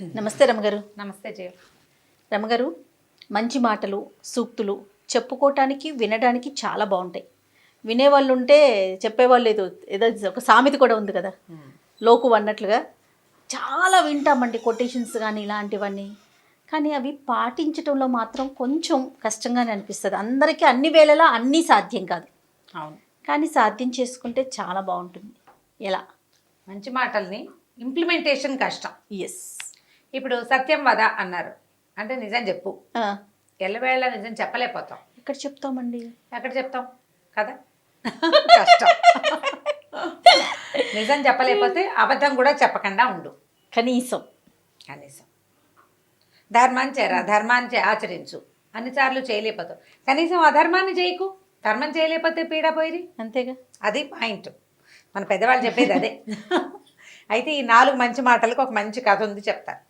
నమస్తే రమగారు. నమస్తే జయ. రమగారు, మంచి మాటలు, సూక్తులు చెప్పుకోవటానికి, వినడానికి చాలా బాగుంటాయి. వినేవాళ్ళు ఉంటే చెప్పేవాళ్ళు ఏదో ఏదో ఒక సామెత కూడా ఉంది కదా, లోకు అన్నట్లుగా చాలా వింటామండి కొటేషన్స్ కానీ ఇలాంటివన్నీ. కానీ అవి పాటించడంలో మాత్రం కొంచెం కష్టంగానే అనిపిస్తుంది. అందరికీ అన్ని వేళలా అన్నీ సాధ్యం కాదు. అవును, కానీ సాధ్యం చేసుకుంటే చాలా బాగుంటుంది. ఎలా? మంచి మాటల్ని ఇంప్లిమెంటేషన్ కష్టం. ఎస్. ఇప్పుడు సత్యం వద అన్నారు అంటే నిజం చెప్పు. ఎల్లవేళ నిజం చెప్పలేకపోతాం. ఎక్కడ చెప్తామండి? ఎక్కడ చెప్తాం కదా, కష్టం. నిజం చెప్పలేకపోతే అబద్ధం కూడా చెప్పకుండా ఉండు. కనీసం కనీసం ధర్మాన్ని ఆచరించు. అన్నిసార్లు చేయలేకపోతావు, కనీసం అధర్మాన్ని చేయకు. ధర్మం చేయలేకపోతే పీడ పోయి. అంతేగా, అది పాయింట్. మన పెద్దవాళ్ళు చెప్పేది అదే. అయితే ఈ 4 మంచి మాటలకు ఒక మంచి కథ ఉంది, చెప్తాను.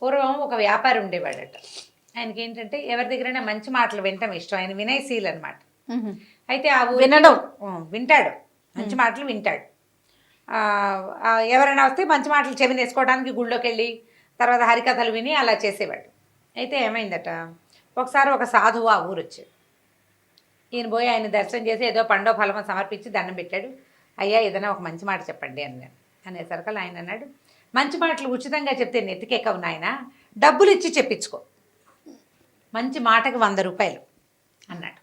పూర్వం ఒక వ్యాపారి ఉండేవాడట. ఆయనకి ఏంటంటే ఎవరి దగ్గరైనా మంచి మాటలు వినటం ఇష్టం. ఆయన వినయశీల్ అనమాట. అయితే ఆ వినడం వింటాడు, మంచి మాటలు వింటాడు. ఎవరైనా వస్తే మంచి మాటలు చెవినేసుకోవడానికి గుళ్ళోకి వెళ్ళి తర్వాత హరికథలు విని అలా చేసేవాడు. అయితే ఏమైందట, ఒకసారి ఒక సాధువు ఆ ఊరు వచ్చాడు. ఈయన పోయి ఆయన దర్శనం చేసి ఏదో పండో ఫలమో సమర్పించి దండం పెట్టాడు. అయ్యా ఏదైనా ఒక మంచి మాట చెప్పండి అన్నాడు. అనేసరికి ఆయన అన్నాడు, మంచి మాటలు ఉచితంగా చెప్తే నెత్తికెక్కవు నాయన, డబ్బులు ఇచ్చి చెప్పించుకో. మంచి మాటకి 100 రూపాయలు అన్నాడు.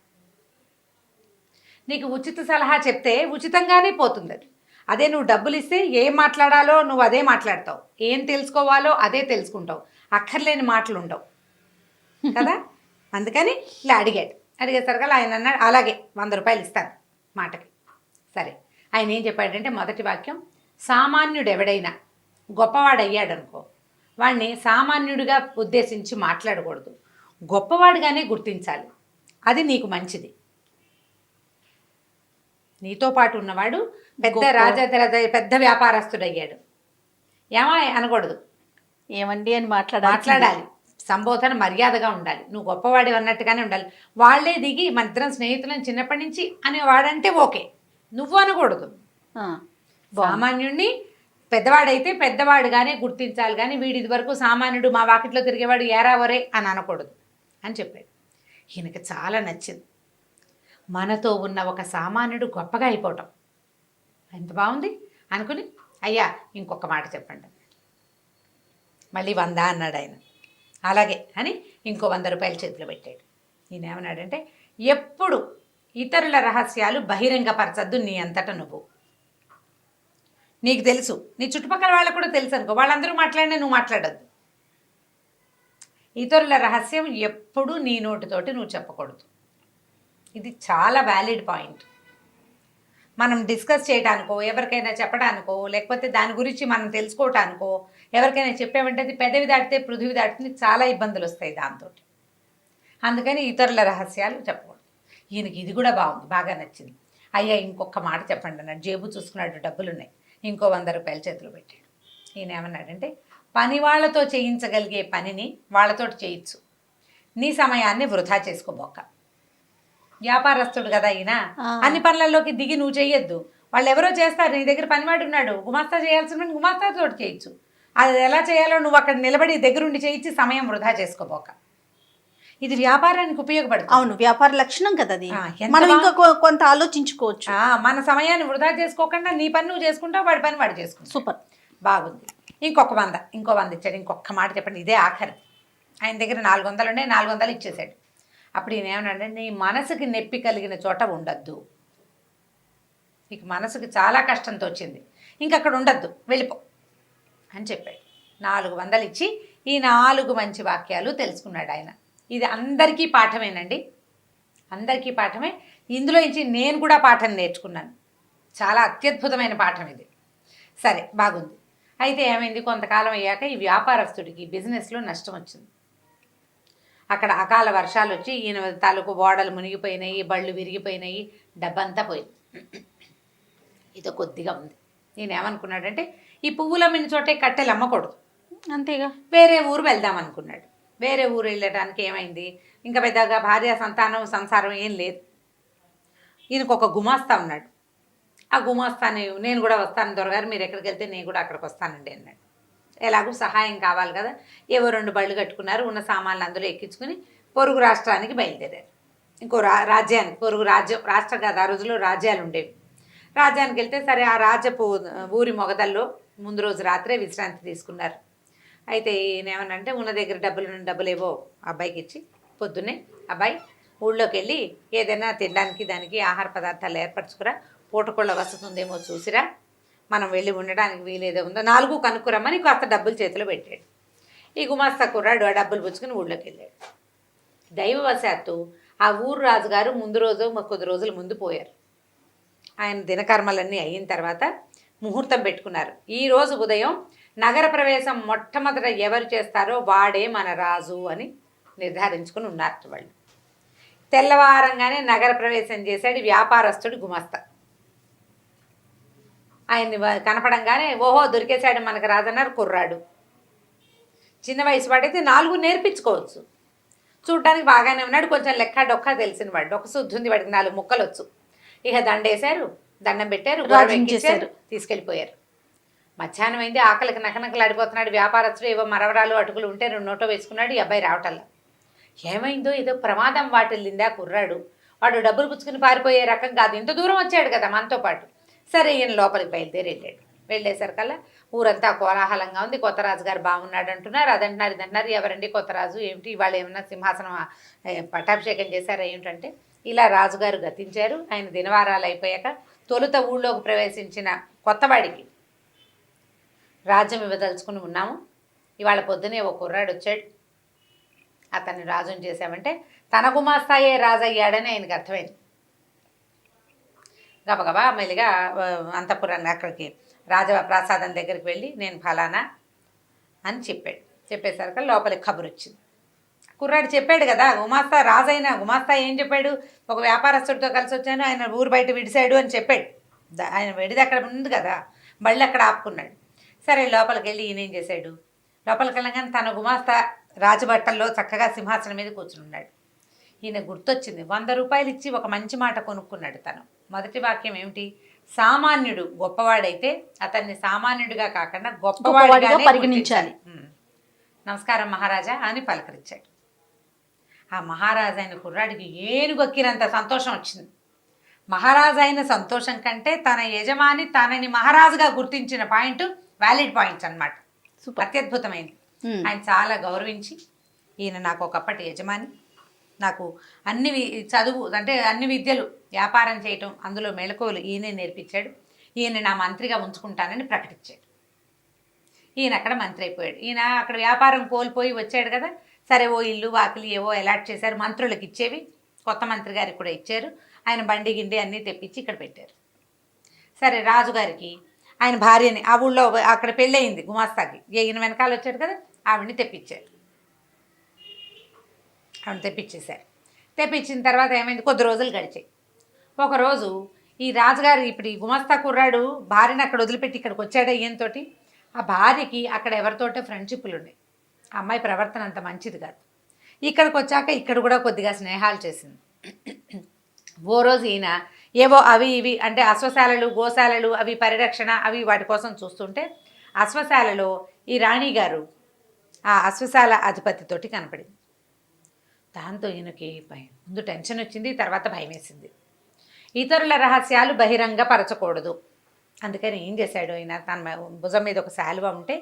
నీకు ఉచిత సలహా చెప్తే ఉచితంగానే పోతుంది అది. అదే నువ్వు డబ్బులు ఇస్తే ఏం మాట్లాడాలో నువ్వు అదే మాట్లాడతావు, ఏం తెలుసుకోవాలో అదే తెలుసుకుంటావు, అక్కర్లేని మాటలు ఉండవు కదా. అందుకని ఇలా అడిగేసరికి ఆయన అన్నాడు, అలాగే 100 రూపాయలు ఇస్తాను మాటకి. సరే, ఆయన ఏం చెప్పాడంటే మొదటి వాక్యం, సామాన్యుడు ఎవడైనా గొప్పవాడయ్యాడనుకో వాడిని సామాన్యుడిగా ఉద్దేశించి మాట్లాడకూడదు, గొప్పవాడిగానే గుర్తించాలి. అది నీకు మంచిది. నీతో పాటు ఉన్నవాడు పెద్ద వ్యాపారస్తుడు అయ్యాడు, ఏమా అనకూడదు, ఏమండి అని మాట్లాడాలి. సంబోధన మర్యాదగా ఉండాలి. నువ్వు గొప్పవాడి అన్నట్టుగానే ఉండాలి. వాళ్ళే దిగి మన ఇద్దరం స్నేహితులను చిన్నప్పటి నుంచి అనేవాడంటే ఓకే, నువ్వు అనకూడదు. సామాన్యుడిని పెద్దవాడైతే పెద్దవాడుగానే గుర్తించాలి, కానీ వీడి వరకు సామాన్యుడు మా వాకిట్లో తిరిగేవాడు ఏరా ఒరే అని అనకూడదు అని చెప్పాడు. ఈయనకి చాలా నచ్చింది. మనతో ఉన్న ఒక సామాన్యుడు గొప్పగా అయిపోవటం ఎంత బాగుంది అనుకుని, అయ్యా ఇంకొక మాట చెప్పండి. మళ్ళీ 100 అన్నాడు ఆయన. అలాగే అని ఇంకో 100 రూపాయలు చేతిలో పెట్టాడు. ఈయన ఏమన్నాడంటే, ఎప్పుడు ఇతరుల రహస్యాలు బహిరంగపరచద్దు నీ అంతటా నువ్వు. నీకు తెలుసు, నీ చుట్టుపక్కల వాళ్ళకు కూడా తెలుసు అనుకో, వాళ్ళందరూ మాట్లాడినా నువ్వు మాట్లాడద్దు. ఇతరుల రహస్యం ఎప్పుడు నీ నోటితోటి నువ్వు చెప్పకూడదు. ఇది చాలా వ్యాలిడ్ పాయింట్. మనం డిస్కస్ చేయడానికో, ఎవరికైనా చెప్పడానికో, లేకపోతే దాని గురించి మనం తెలుసుకోవటానికో ఎవరికైనా చెప్పామంటే అది పెదవి దాటితే పృథివీ దాటితే చాలా ఇబ్బందులు వస్తాయి దాంతో. అందుకని ఇతరుల రహస్యాలు చెప్పకూడదు. ఈయనకి ఇది కూడా బాగుంది, బాగా నచ్చింది. అయ్యా ఇంకొక మాట చెప్పండి అన్నాడు. జేబు చూసుకున్నాడు, డబ్బులు ఉన్నాయి. ఇంకో 100 రూపాయలు చేతిలో పెట్టాడు. ఈయన ఏమన్నాడంటే, పని వాళ్ళతో చేయించగలిగే పనిని వాళ్ళతో చేయొచ్చు, నీ సమయాన్ని వృధా చేసుకోబోక. వ్యాపారస్తుడు కదా ఈయన, అన్ని పనులలోకి దిగి నువ్వు చేయొద్దు. వాళ్ళు ఎవరో చేస్తారు, నీ దగ్గర పనివాడు ఉన్నాడు, గుమాస్తా చేయాల్సిన గుమాస్తాతో చేయొచ్చు. అది ఎలా చేయాలో నువ్వు అక్కడ నిలబడి దగ్గరుండి చేయించి సమయం వృధా చేసుకోబోక. ఇది వ్యాపారానికి ఉపయోగపడుతుంది. అవును, వ్యాపార లక్షణం కదా అది. మనం ఇంకా కొంత ఆలోచించుకోవచ్చు. మన సమయాన్ని వృధా చేసుకోకుండా నీ పని నువ్వు చేసుకుంటావు, వాడి పని వాడు చేసుకుంటావు. సూపర్, బాగుంది. ఇంకో 100 ఇచ్చాడు. ఇంకొక మాట చెప్పండి, ఇదే ఆఖరి. ఆయన దగ్గర 400 ఉన్నాయి, 400 ఇచ్చేసాడు. అప్పుడు ఈయన ఏమన్నాడంటే, నీ మనసుకి నొప్పి కలిగిన చోట ఉండద్దు. నీకు మనసుకి చాలా కష్టంతో వచ్చింది, ఇంకక్కడ ఉండద్దు, వెళ్ళిపో అని చెప్పాడు. 400 ఇచ్చి ఈ 4 మంచి వాక్యాలు తెలుసుకున్నాడు ఆయన. ఇది అందరికీ పాఠమేనండి, అందరికీ పాఠమే. ఇందులో నుంచి నేను కూడా పాఠం నేర్చుకున్నాను. చాలా అత్యద్భుతమైన పాఠం ఇది. సరే, బాగుంది. అయితే ఏమైంది, కొంతకాలం అయ్యాక ఈ వ్యాపారస్తుడికి బిజినెస్లో నష్టం వచ్చింది. అక్కడ అకాల వర్షాలు వచ్చి ఈయన తాలూకు ఓడలు మునిగిపోయినాయి, బళ్ళు విరిగిపోయినాయి, డబ్బంతా పోయింది. ఇదో కొద్దిగా ఉంది. నేను ఏమనుకున్నాడంటే, ఈ పువ్వులు అమ్మిన చోటే కట్టెలు అమ్మకూడదు, అంతేగా, వేరే ఊరు వెళ్దాం అనుకున్నాడు. వేరే ఊరు వెళ్ళడానికి ఏమైంది, ఇంకా పెద్దగా భార్య సంతానం సంసారం ఏం లేదు. ఈయనకు ఒక గుమాస్తా ఉన్నాడు. ఆ గుమాస్తాని, నేను కూడా వస్తాను దొరగారు, మీరు ఎక్కడికి వెళ్తే నేను కూడా అక్కడికి వస్తానండి అన్నాడు. ఎలాగూ సహాయం కావాలి కదా, ఏవో 2 బళ్ళు కట్టుకున్నారు, ఉన్న సామాన్లు అందులో ఎక్కించుకుని పొరుగు రాష్ట్రానికి బయలుదేరారు. ఇంకో రాజ్యానికి, పొరుగు రాష్ట్రం కాదు, ఆ రోజుల్లో రాజ్యాలు ఉండేవి. రాజ్యానికి వెళ్తే సరే, ఆ రాజ్యపు ఊరి మొగదల్లో ముందు రోజు రాత్రే విశ్రాంతి తీసుకున్నారు. అయితే ఈయన ఏమనంటే ఉన్న దగ్గర డబ్బులు ఏవో అబ్బాయికి ఇచ్చి, పొద్దున్నే అబ్బాయి ఊళ్ళోకి వెళ్ళి ఏదైనా తినడానికి దానికి ఆహార పదార్థాలు ఏర్పరచుకురా, పూటకోళ్ళ వసతి ఉందేమో చూసిరా, మనం వెళ్ళి ఉండడానికి వీలేదో ఉందో 4 కనుక్కురమ్మని కాస్త డబ్బులు చేతిలో పెట్టాడు. ఈ గుమాస్తా కుర్రాడు ఆ డబ్బులు పుచ్చుకుని ఊళ్ళోకి వెళ్ళాడు. దైవవశాత్తు ఆ ఊరు రాజుగారు ముందు రోజు కొద్ది రోజుల ముందు పోయారు. ఆయన దినకర్మలన్నీ అయిన తర్వాత ముహూర్తం పెట్టుకున్నారు. ఈ రోజు ఉదయం నగర ప్రవేశం మొట్టమొదట ఎవరు చేస్తారో వాడే మన రాజు అని నిర్ధారించుకుని ఉన్నారు వాళ్ళు. తెల్లవారంగానే నగర ప్రవేశం చేశాడు వ్యాపారస్తుడు గుమస్తా. ఆయన్ని కనపడంగానే ఓహో దొరికేశాడు మనకు రాజన్నారు కుర్రాడు. చిన్న వయసు వాడైతే 4 నేర్పించుకోవచ్చు, చూడ్డానికి బాగానే ఉన్నాడు, కొంచెం లెక్క డొక్క తెలిసిన వాడు, ఒక శుద్ధి ఉంది వాడికి, 4 ముక్కలు వచ్చు. ఇక దండేశారు, దండం పెట్టారు, చేశారు, తీసుకెళ్ళిపోయారు. మధ్యాహ్నం అయింది, ఆకలికి నకనకలాడిపోతున్నాడు వ్యాపారస్తుడు. ఏవో మరవరాలు అటుకులు ఉంటే 2 నోటో వేసుకున్నాడు. ఈ అబ్బాయి రావటల్లా. ఏమైందో ఏదో ప్రమాదం వాటిల్లిందా కుర్రాడు, వాడు డబ్బులు పుచ్చుకుని పారిపోయే రకం కాదు, ఇంత దూరం వచ్చాడు కదా మనతో పాటు. సరే ఈయన లోపలికి బయలుదేరి వెళ్ళాడు. వెళ్ళేసరికల్లా ఊరంతా కోలాహలంగా ఉంది. కొత్త రాజుగారు బాగున్నాడు అంటున్నారు, అదంటున్నారు ఇదంటున్నారు. ఎవరండి కొత్త రాజు, ఏమిటి ఇవాళ ఏమన్నా సింహాసనం పట్టాభిషేకం చేశారా ఏమిటంటే, ఇలా రాజుగారు గతించారు. ఆయన దినవారాలు అయిపోయాక తొలుత ఊళ్ళోకి ప్రవేశించిన కొత్తవాడికి రాజ్యం ఇవ్వదలుచుకుని ఉన్నాము. ఇవాళ పొద్దునే ఓ కుర్రాడు వచ్చాడు, అతన్ని రాజుని చేశామంటే తన గుమాస్తాయే రాజు అయ్యాడని ఆయనకు అర్థమైంది. గబగబా మెల్లిగా అంతఃపురాన్ని అక్కడికి రాజప్రాసాదం దగ్గరికి వెళ్ళి నేను ఫలానా అని చెప్పాడు. చెప్పేసరికి లోపలికి కబురు వచ్చింది. కుర్రాడు చెప్పాడు కదా, గుమాస్తా రాజైన గుమాస్తా ఏం చెప్పాడు, ఒక వ్యాపారస్తుడితో కలిసి వచ్చాను, ఆయన ఊరు బయట విడిశాడు అని చెప్పాడు. ఆయన విడిది అక్కడ ఉంది కదా, మళ్ళీ అక్కడ ఆపుకున్నాడు. సరే లోపలికి వెళ్ళి ఈయన ఏం చేశాడు, లోపలికి వెళ్ళగానే తన గుమాస్తా రాజబట్టల్లో చక్కగా సింహాసనం మీద కూర్చున్నాడు. ఈయన గుర్తొచ్చింది, 100 రూపాయలు ఇచ్చి ఒక మంచి మాట కొనుక్కున్నాడు తను. మొదటి వాక్యం ఏమిటి, సామాన్యుడు గొప్పవాడైతే అతన్ని సామాన్యుడిగా కాకుండా గొప్పవాడిగా పరిగణించాలి. నమస్కారం మహారాజా అని పలకరించాడు. ఆ మహారాజు అయిన కుర్రాడికి ఏనుగొక్కినంత సంతోషం వచ్చింది. మహారాజు అయిన సంతోషం కంటే తన యజమాని తనని మహారాజుగా గుర్తించిన పాయింట్ వ్యాలిడ్ పాయింట్స్ అనమాట. అత్యద్భుతమైంది. ఆయన చాలా గౌరవించి, ఈయన నాకు ఒకప్పటి యజమాని, నాకు అన్ని చదువు అంటే అన్ని విద్యలు, వ్యాపారం చేయటం, అందులో మెళకువలు ఈయనే నేర్పించాడు, ఈయన నా మంత్రిగా ఉంచుకుంటానని ప్రకటించాడు. ఈయన అక్కడ మంత్రి అయిపోయాడు. ఈయన అక్కడ వ్యాపారం కోల్పోయి వచ్చాడు కదా, సరే ఓ ఇల్లు వాకిలి ఏవో అలాట్ చేశారు, మంత్రులకు ఇచ్చేవి కొత్త మంత్రి గారికి కూడా ఇచ్చారు. ఆయన బండి గిండి అన్నీ తెప్పించి ఇక్కడ పెట్టారు. సరే రాజుగారికి ఆయన భార్యని, ఆ ఊళ్ళో అక్కడ పెళ్ళయింది గుమాస్తాకి, ఈయన వెనకాల వచ్చాడు కదా, ఆవిడని తెప్పించారు. ఆవిడ తెప్పించేశారు. తెప్పించిన తర్వాత ఏమైంది, కొద్ది రోజులు గడిచాయి. ఒకరోజు ఈ రాజుగారు ఇప్పుడు ఈ గుమాస్తా కుర్రాడు భార్యని అక్కడ వదిలిపెట్టి ఇక్కడికి వచ్చాడు ఈయనతోటి. ఆ భార్యకి అక్కడ ఎవరితోటో ఫ్రెండ్షిప్లు ఉన్నాయి, ఆ అమ్మాయి ప్రవర్తన అంత మంచిది కాదు. ఇక్కడికి వచ్చాక ఇక్కడ కూడా కొద్దిగా స్నేహాలు చేసింది. ఓ రోజు ఈయన ఏవో అవి ఇవి అంటే అశ్వశాలలు గోశాలలు అవి పరిరక్షణ అవి వాటి కోసం చూస్తుంటే అశ్వశాలలో ఈ రాణిగారు ఆ అశ్వశాల అధిపతితోటి కనపడింది. దాంతో ఈయనకి ముందు టెన్షన్ వచ్చింది, తర్వాత భయం వేసింది. ఇతరుల రహస్యాలు బహిరంగపరచకూడదు, అందుకని ఏం చేశాడు ఈయన, తన భుజం మీద ఒక శాలువ ఉంటే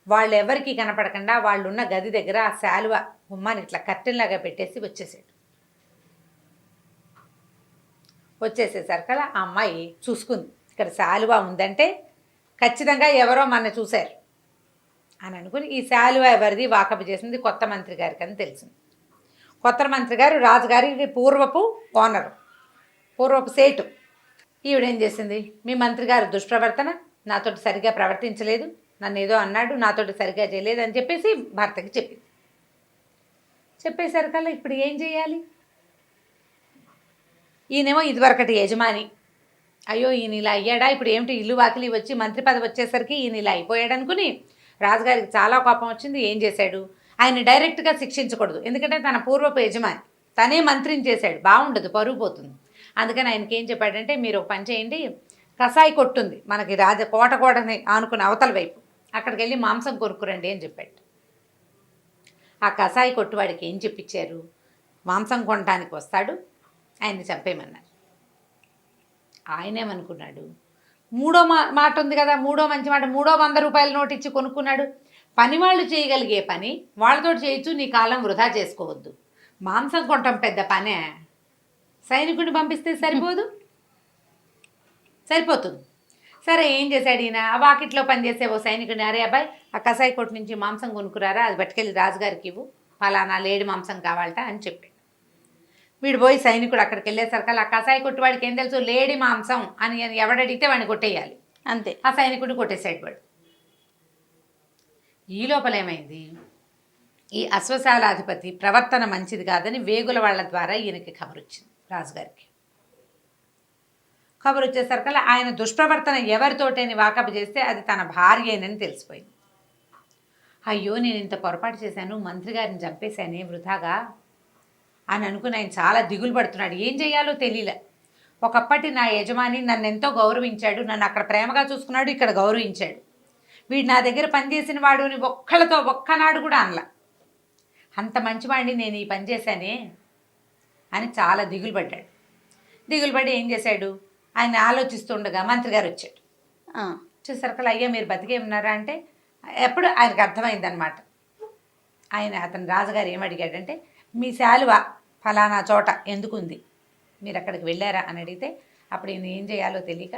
వాళ్ళు ఎవరికి కనపడకుండా వాళ్ళున్న గది దగ్గర ఆ శాలువ గుమ్మాన్ని ఇట్లా కర్టెన్లాగా పెట్టేసి వచ్చేసాడు. వచ్చేసేసరికి ఆ అమ్మాయి చూసుకుంది, ఇక్కడ శాలువ ఉందంటే ఖచ్చితంగా ఎవరో మన చూశారు అని అనుకుని ఈ శాలువ ఎవరిది వాకపు చేసింది కొత్త మంత్రి గారికి అని తెలిసింది. కొత్త మంత్రి గారు రాజుగారికి పూర్వపు ఓనరు, పూర్వపు సేటు. ఈవిడేం చేసింది, మీ మంత్రి గారు దుష్ప్రవర్తన, నాతోటి సరిగ్గా ప్రవర్తించలేదు, నన్ను ఏదో అన్నాడు, నాతోటి సరిగ్గా చేయలేదు అని చెప్పేసి భర్తకి చెప్పింది. చెప్పేసరికల్లా ఇప్పుడు ఏం చేయాలి, ఈయనేమో ఇదివరకటి యజమాని, అయ్యో ఈయన ఇలా అయ్యాడా, ఇప్పుడు ఏమిటి ఇల్లు వాకిలి వచ్చి మంత్రి పదవి వచ్చేసరికి ఈయన ఇలా అయిపోయాడు అనుకుని రాజుగారికి చాలా కోపం వచ్చింది. ఏం చేశాడు, ఆయన డైరెక్ట్గా శిక్షించకూడదు, ఎందుకంటే తన పూర్వపు యజమాని, తనే మంత్రిని చేశాడు, బాగుండదు, పరుగు పోతుంది. అందుకని ఆయనకి ఏం చెప్పాడంటే, మీరు ఒక పని చేయండి, కసాయి కొట్టుంది మనకి కోటని ఆనుకుని అవతల వైపు, అక్కడికి వెళ్ళి మాంసం కొనుక్కురండి అని చెప్పాడు. ఆ కసాయి కొట్టువాడికి ఏం చెప్పించారు? మాంసం కొనడానికి వస్తాడు, ఆయన్ని చంపేయమన్నారు. ఆయనేమనుకున్నాడు, మూడో మాట ఉంది కదా, మూడో మంచి మాట, 100 రూపాయల నోటు ఇచ్చి కొనుక్కున్నాడు. పని వాళ్ళు చేయగలిగే పని వాళ్ళతో చేయొచ్చు, నీ కాలం వృధా చేసుకోవద్దు. మాంసం కొనటం పెద్ద పనే, సైనికుడిని పంపిస్తే సరిపోతుంది. సరే, ఏం చేశాడు ఈయన? ఆ వాకిట్లో పనిచేసే ఓ సైనికుడిని, అరే అబ్బాయి ఆ కసాయి కొట్టు నుంచి మాంసం కొనుక్కురారా, అది పట్టుకెళ్ళి రాజుగారికి ఇవ్వు, ఫలానా లేడి మాంసం కావాలట అని చెప్పాడు. వీడు పోయి సైనికుడు అక్కడికి వెళ్ళేసరికి ఆ కసాయి కొట్టు వాడికి ఏం తెలుసు, లేడి మాంసం అని ఎవడడిగితే వాడిని కొట్టేయాలి అంతే. ఆ సైనికుడిని కొట్టేసాడు వాడు. ఈ లోపల ఏమైంది, ఈ అశ్వశాలాధిపతి ప్రవర్తన మంచిది కాదని వేగుల వాళ్ళ ద్వారా ఈయనకి ఖబరు వచ్చింది రాజుగారికి. ఖబరు వచ్చేసరికల్లా ఆయన దుష్ప్రవర్తన ఎవరితోటని వాకపు చేస్తే అది తన భార్యేనని తెలిసిపోయింది. అయ్యో, నేను ఇంత పొరపాటు చేశాను, మంత్రి గారిని చంపేశానే వృధాగా అని అనుకుని ఆయన చాలా దిగులు పడుతున్నాడు. ఏం చేయాలో తెలియలే. ఒకప్పటి నా యజమాని నన్ను ఎంతో గౌరవించాడు, నన్ను అక్కడ ప్రేమగా చూసుకున్నాడు, ఇక్కడ గౌరవించాడు. వీడు నా దగ్గర పనిచేసిన వాడుని ఒక్కనాడు కూడా అనలా. అంత మంచివాడిని నేను ఈ పని చేశానే అని చాలా దిగులు పడ్డాడు. దిగులు పడి ఏం చేశాడు, ఆయన ఆలోచిస్తుండగా మంత్రి గారు వచ్చాడు. చూసరికల్లా, అయ్యా మీరు బతికే ఉన్నారా అంటే ఎప్పుడు ఆయనకు అర్థమైందనమాట. అతను రాజుగారు ఏమడిగాడంటే, మీ శాలువ ఫలానా చోట ఎందుకుంది, మీరు అక్కడికి వెళ్ళారా అని అడిగితే, అప్పుడు ఈయన ఏం చేయాలో తెలియక,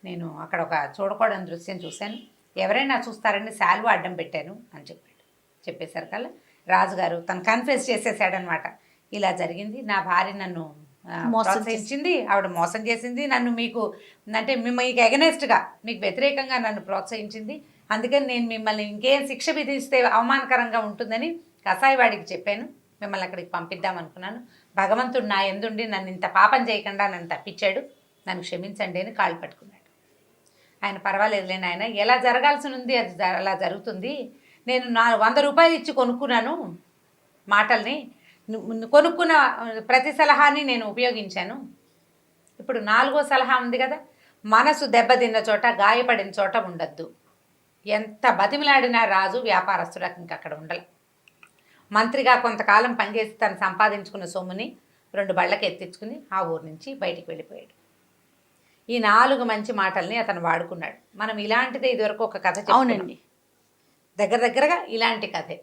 నేను అక్కడ ఒక చూడకూడని దృశ్యం చూశాను, ఎవరైనా చూస్తారని శాలువ అడ్డం పెట్టాను అని చెప్పాడు. చెప్పేసరికల్లా రాజుగారు తను కన్ఫెస్ చేసేసాడనమాట. ఇలా జరిగింది, నా భార్య నన్ను ప్రోత్సహించింది, ఆవిడ మోసం చేసింది, నన్ను మీకు ఎగనెస్ట్గా మీకు వ్యతిరేకంగా నన్ను ప్రోత్సహించింది, అందుకని నేను మిమ్మల్ని ఇంకేం శిక్ష విధిస్తే అవమానకరంగా ఉంటుందని కసాయివాడికి చెప్పాను, మిమ్మల్ని అక్కడికి పంపిద్దామనుకున్నాను. భగవంతుడు నా ఎందుండి నన్ను ఇంత పాపం చేయకుండా నన్ను తప్పించాడు, నన్ను క్షమించండి అని కాళ్ళు పట్టుకున్నాడు. ఆయన పర్వాలేదులే నాయన, ఎలా జరగాల్సి ఉంది అది అలా జరుగుతుంది, నేను 100 రూపాయలు ఇచ్చి కొనుక్కున్నాను మాటల్ని, కొనుక్కున్న ప్రతి సలహాని నేను ఉపయోగించాను. ఇప్పుడు 4వ సలహా ఉంది కదా, మనసు దెబ్బతిన్న చోట గాయపడిన చోట ఉండద్దు. ఎంత బతిమిలాడినా రాజు వ్యాపారస్తులకు ఇంక అక్కడ ఉండలే. మంత్రిగా కొంతకాలం పనిచేసి తను సంపాదించుకున్న సొమ్ముని 2 బళ్ళకి ఎత్తించుకుని ఆ ఊరు నుంచి బయటికి వెళ్ళిపోయాడు. ఈ 4 మంచి మాటల్ని అతను వాడుకున్నాడు. మనం ఇలాంటిదే ఇదివరకు ఒక కథ చెప్పుకున్నాం, దగ్గరగా ఇలాంటి కథే.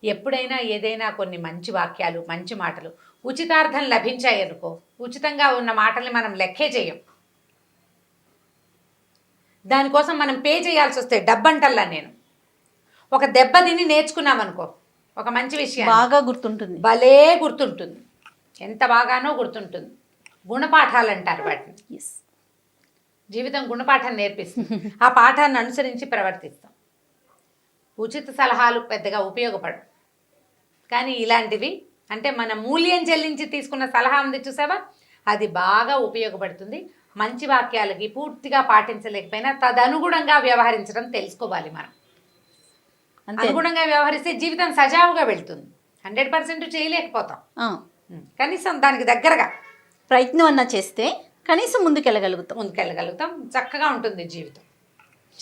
ఎప్పుడైనా ఏదైనా కొన్ని మంచి వాక్యాలు, మంచి మాటలు ఉచితార్థం లభించాయి అనుకో, ఉచితంగా ఉన్న మాటల్ని మనం లెక్కే చేయం. దానికోసం మనం పే చేయాల్సి వస్తే డబ్బంటల్లా. నేను ఒక దెబ్బ తిని నేర్చుకున్నామనుకో, ఒక మంచి విషయం బాగా గుర్తుంటుంది, భలే గుర్తుంటుంది, ఎంత బాగానో గుర్తుంటుంది. గుణపాఠాలు అంటారు వాటిని. జీవితం గుణపాఠాన్ని నేర్పిస్తుంది. ఆ పాఠాన్ని అనుసరించి ప్రవర్తిస్తాం. ఉచిత సలహాలు పెద్దగా ఉపయోగపడవు, కానీ ఇలాంటివి అంటే మన మూల్యం చెల్లించి తీసుకున్న సలహా ఉంది చూసావా, అది బాగా ఉపయోగపడుతుంది. మంచి వాక్యాలకి పూర్తిగా పాటించలేకపోయినా తదనుగుణంగా వ్యవహరించడం తెలుసుకోవాలి. మనం అనుగుణంగా వ్యవహరిస్తే జీవితం సజావుగా వెళ్తుంది. 100% చేయలేకపోతాం, కనీసం దానికి దగ్గరగా ప్రయత్నం అన్నా చేస్తే కనీసం ముందుకెళ్ళగలుగుతాం. చక్కగా ఉంటుంది జీవితం.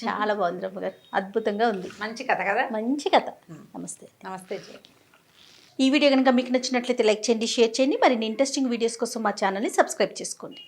చాలా బాగుంది రమ్మ గారు, అద్భుతంగా ఉంది. మంచి కథ కదా, మంచి కథ. నమస్తే జయ. ఈ వీడియో కనుక మీకు నచ్చినట్లయితే లైక్ చేయండి, షేర్ చేయండి. మరిన్ని ఇంట్రెస్టింగ్ వీడియోస్ కోసం మా ఛానల్ని సబ్స్క్రైబ్ చేసుకోండి.